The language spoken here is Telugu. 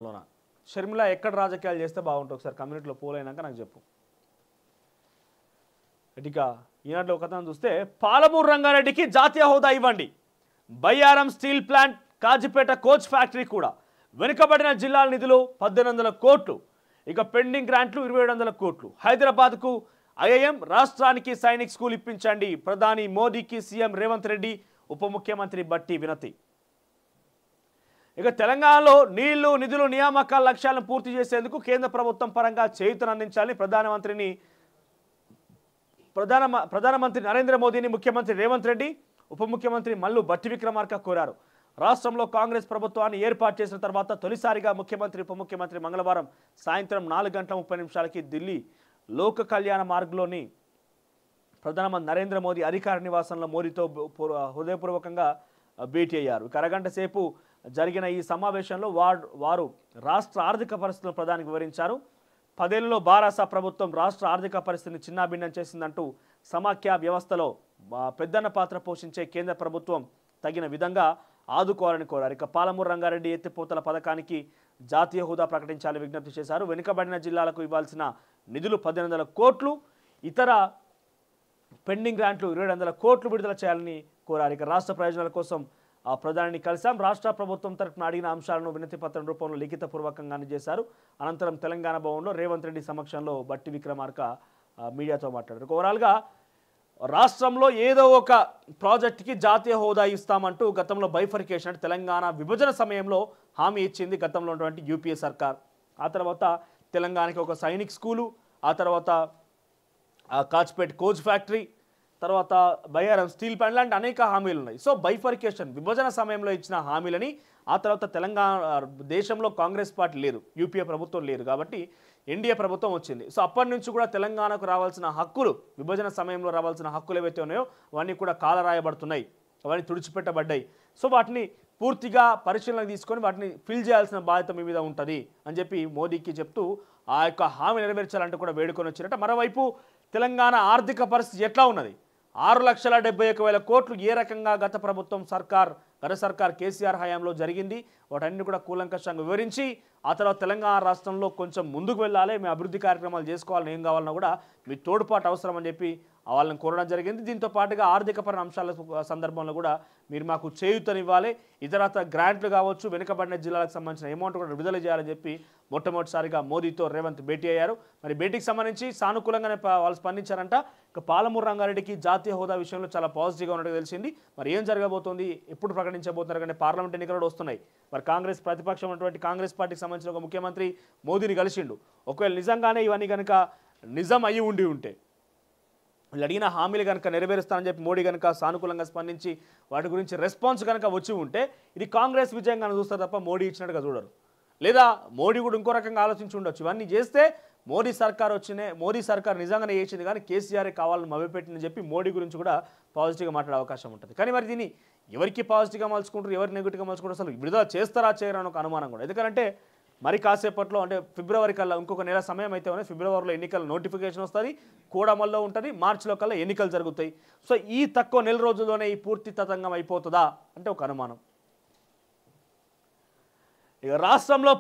లోనా షర్మిల ఎక్కడ రాజకీయాలు చేస్తే బాగుంటుంది ఒకసారి కమ్యూనిటీలో పోల్ అయినాక నాకు చెప్పు. ఇక ఈనాటిలో కథను చూస్తే పాలమూరు రంగారెడ్డికి జాతీయ హోదా ఇవ్వండి. Bayyaram steel plant, Kazipet coach factory కూడా వెనుకబడిన జిల్లాల నిధులు 1800 కోట్లు. ఇక పెండింగ్ గ్రాంట్లు 2700 కోట్లు. హైదరాబాద్కు ఐఐఎం, రాష్ట్రానికి సైనిక్ స్కూల్ ఇప్పించండి. ప్రధాని మోదీకి సీఎం రేవంత్ రెడ్డి, ఉప ముఖ్యమంత్రి బట్టి వినతి. ఇక తెలంగాణలో నీళ్లు, నిధులు, నియామకాల లక్ష్యాలను పూర్తి చేసేందుకు కేంద్ర ప్రభుత్వం పరంగా చేయూతను అందించాలని ప్రధానమంత్రి నరేంద్ర మోదీని ముఖ్యమంత్రి రేవంత్ రెడ్డి, ఉప ముఖ్యమంత్రి మల్లు భట్టి విక్రమార్క కోరారు. రాష్ట్రంలో కాంగ్రెస్ ప్రభుత్వాన్ని ఏర్పాటు చేసిన తర్వాత తొలిసారిగా ముఖ్యమంత్రి, ఉప ముఖ్యమంత్రి మంగళవారం సాయంత్రం 4:30 ఢిల్లీ లోక కళ్యాణ మార్గ్లోని ప్రధానమంత్రి నరేంద్ర మోదీ అధికార నివాసంలో మోదీతో హృదయపూర్వకంగా భేటీ అయ్యారు. అరగంట సేపు జరిగిన ఈ సమావేశంలో వారు రాష్ట్ర ఆర్థిక పరిస్థితులను ప్రధానికి వివరించారు. 10 ఏళ్లలో భారత ప్రభుత్వం రాష్ట్ర ఆర్థిక పరిస్థితిని చిన్నాభిన్నం చేసిందంటూ సమాఖ్య వ్యవస్థలో పెద్దన్న పాత్ర పోషించే కేంద్ర ప్రభుత్వం తగిన విధంగా ఆదుకోవాలని కోరారు. ఇక పాలమూరు రంగారెడ్డి ఎత్తిపోతల పథకానికి జాతీయ హోదా ప్రకటించాలని విజ్ఞప్తి చేశారు. వెనుకబడిన జిల్లాలకు ఇవ్వాల్సిన నిధులు 1800 కోట్లు, ఇతర పెండింగ్ గ్రాంట్లు 2700 కోట్లు విడుదల చేయాలని కోరారు. ఇక రాష్ట్ర ప్రయోజనాల కోసం ప్రధానిని కలిసాం. రాష్ట్ర ప్రభుత్వం తరఫున అడిగిన అంశాలను వినతి పత్రం రూపంలో లిఖితపూర్వకంగా అందజేశారు. అనంతరం తెలంగాణ భవన్లో రేవంత్ రెడ్డి సమక్షంలో బట్టి విక్రమార్క మీడియాతో మాట్లాడారు. ఓవరాల్గా రాష్ట్రంలో ఏదో ఒక ప్రాజెక్టుకి జాతీయ హోదా ఇస్తామంటూ గతంలో బైఫర్కేషన్ అంటే తెలంగాణ విభజన సమయంలో హామీ ఇచ్చింది గతంలో ఉన్నటువంటి యూపీఏ సర్కార్. ఆ తర్వాత తెలంగాణకి ఒక సైనిక్ స్కూలు, ఆ తర్వాత కాజ్పేట్ కోచ్ ఫ్యాక్టరీ, తర్వాత బయ్యారం స్టీల్ ప్లాంట్ లాంటి అనేక హామీలు ఉన్నాయి. సో బైఫర్కేషన్ విభజన సమయంలో ఇచ్చిన హామీలని ఆ తర్వాత తెలంగాణ దేశంలో కాంగ్రెస్ పార్టీ లేరు, యూపీఏ ప్రభుత్వం లేరు, కాబట్టి ఎన్డీఏ ప్రభుత్వం వచ్చింది. సో అప్పటి నుంచి కూడా తెలంగాణకు రావాల్సిన హక్కులు, విభజన సమయంలో రావాల్సిన హక్కులు ఏవైతే ఉన్నాయో అవన్నీ కూడా కాలరాయబడుతున్నాయి, అవన్నీ తుడిచిపెట్టబడ్డాయి. సో వాటిని పూర్తిగా పరిశీలనకు తీసుకొని వాటిని ఫిల్ చేయాల్సిన బాధ్యత మీ మీద ఉంటుంది అని చెప్పి మోదీకి చెప్తూ ఆ యొక్క హామీ నెరవేర్చాలంటూ కూడా వేడుకొని వచ్చినట్ట. మరోవైపు తెలంగాణ ఆర్థిక పరిస్థితి ఎట్లా ఉన్నది? 6,71,000 కోట్లు ఏ రకంగా గత సర్కార్ కేసీఆర్ హయాంలో జరిగింది, వాటన్ని కూడా కూలంకషంగా వివరించి ఆ తర్వాత తెలంగాణ రాష్ట్రంలో కొంచెం ముందుకు వెళ్ళాలి, మేము అభివృద్ధి కార్యక్రమాలు చేసుకోవాలని, ఏం కావాలన్నా కూడా మీ తోడ్పాటు అవసరం అని చెప్పి వాళ్ళని కోరడం జరిగింది. దీంతో పాటుగా ఆర్థికపరమైన అంశాల సందర్భంలో కూడా మీరు మాకు చేయూతనివ్వాలి, ఇతరత్ర గ్రాంట్లు కావచ్చు, వెనుకబడిన జిల్లాలకు సంబంధించిన అమౌంట్ కూడా విడుదల చేయాలని చెప్పి మొట్టమొదటిసారిగా మోదీతో రేవంత్ భేటీ అయ్యారు. మరి భేటీకి సంబంధించి సానుకూలంగానే వాళ్ళు స్పందించారంట. ఇక పాలమూరు రంగారెడ్డికి జాతీయ హోదా విషయంలో చాలా పాజిటివ్గా ఉన్నట్టు తెలిసింది. మరి ఏం జరగబోతోంది, ఎప్పుడు ప్రకటించబోతున్నారు కానీ పార్లమెంట్ ఎన్నికలు వస్తున్నాయి. మరి కాంగ్రెస్ ప్రతిపక్షం ఉన్నటువంటి కాంగ్రెస్ పార్టీకి సంబంధించిన ఒక ముఖ్యమంత్రి మోదీని కలిసిండు. ఒకవేళ నిజంగానే ఇవన్నీ కనుక నిజం అయ్యి ఉంటే, వాళ్ళు అడిగిన హామీలు కనుక నెరవేరుస్తానని చెప్పి మోడీ కనుక సానుకూలంగా స్పందించి వాటి గురించి రెస్పాన్స్ కనుక వచ్చి ఉంటే ఇది కాంగ్రెస్ విజయంగా చూస్తారు తప్ప మోడీ ఇచ్చినట్టుగా చూడరు. లేదా మోడీ కూడా ఇంకో రకంగా ఆలోచించి ఉండొచ్చు. ఇవన్నీ చేస్తే మోదీ సర్కార్ నిజంగానే చేసింది కానీ కేసీఆర్ కావాలని మభ్యపెట్టిందని చెప్పి మోడీ గురించి కూడా పాజిటివ్గా మాట్లాడే అవకాశం ఉంటుంది. కానీ మరి దీన్ని ఎవరికి పాజిటివ్గా మలుచుకుంటారు, ఎవరికి నెగిటివ్గా మలుచుకుంటారు, అసలు విడుదల చేస్తారా చేయరా అని ఒక అనుమానం కూడా. ఎందుకంటే మరి కాసేపట్లో అంటే ఫిబ్రవరి కల్లా ఇంకొక నెల సమయం అయితే ఫిబ్రవరిలో ఎన్నికల నోటిఫికేషన్ వస్తుంది, కూడమల్లో ఉంటుంది, మార్చిలో కల్లా ఎన్నికలు జరుగుతాయి. సో ఈ తక్కువ నెల రోజుల్లోనే ఈ పూర్తి తతంగం అయిపోతుందా అంటే ఒక అనుమానం. ఇక రాష్ట్రంలో